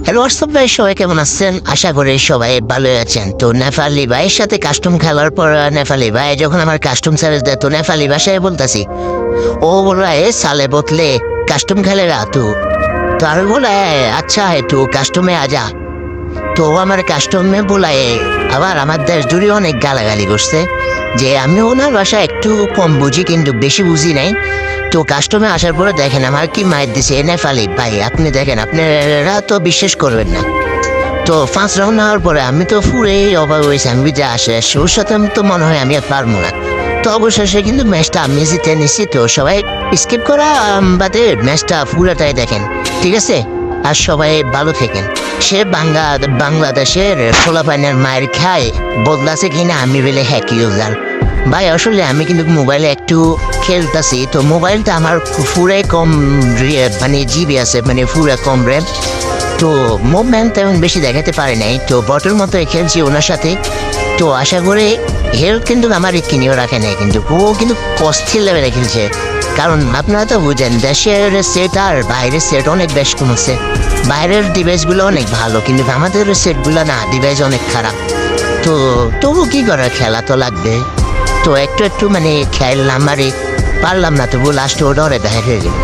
Hello WhatsApp ভাই, সবাই কেমন আছেন? আশা করি সবাই ভালো আছেন। তো নেপালি ভাইয়ের সাথে কাস্টম খেলার পর নেপালি ভাই যখন আমার কাস্টম সার্ভিস দেয়, তো নেপালি ভাষায় বলতেছি, ও বললো এ সালে বতলে কাস্টম খেলেগা তু। তো আমি বলে আচ্ছা है तू কাস্টমে আজা। তো ও আমার কাস্টমে বলায় আবার আমার দেশ জুড়ে অনেক গালাগালি করছে যে আমি ওনার ভাষা একটু কম বুঝি, কিন্তু বেশি বুঝি নাই। তো কাস্টমে আসার পরে দেখেন আমার কি মায়ের দিছে নেপালি ভাই, আপনি দেখেন আপনারা তো বিশ্বাস করবেন না। তো 5 রাউন্ড নেওয়ার পরে আমি তো পুরেই অবাক হয়েছি, আমি যা আসে ওর সাথে আমি তো মনে হয় আমি আর পারবো না। তো অবশেষে কিন্তু ম্যাচটা আমি জিতে নিছি। তো সবাই স্কিপ করা বাদে ম্যাচটা পুরোটাই দেখেন, ঠিক আছে? আর সবাই ভালো থাকেন। সে বাংলাদেশের ফোলাপাইনের মায়ের খায় বদলাছে কিনা আমি বলে হ্যাক ইউজার। ভাই আসলে আমি কিন্তু মোবাইলে একটু খেলতেছি, তো মোবাইলটা আমার পুরাই কম মানে জিবি আছে, মানে পুরা কম র্যাম। তো মুভমেন্ট তেমন বেশি দেখাতে পারে নাই, তো বটের মতো খেলছি ওনার সাথে। তো আশা করি হেল্প কিন্তু আমার কিনেও রাখে নাই, কিন্তু ও কিন্তু অস্থির লেভেলে খেলছে। কারণ আপনারা তো বুঝেন দেশের সেট আর বাইরের সেট অনেক বেশ কমছে। বাইরের ডিভাইসগুলো অনেক ভালো, কিন্তু আমাদের সেটগুলো না, ডিভাইস অনেক খারাপ। তো তবু কি করার, খেলা তো লাগবে। তো একটু একটু মানে খেললাম, আরে পারলাম না, তবু লাস্ট ওটা দেখা হয়ে গেল।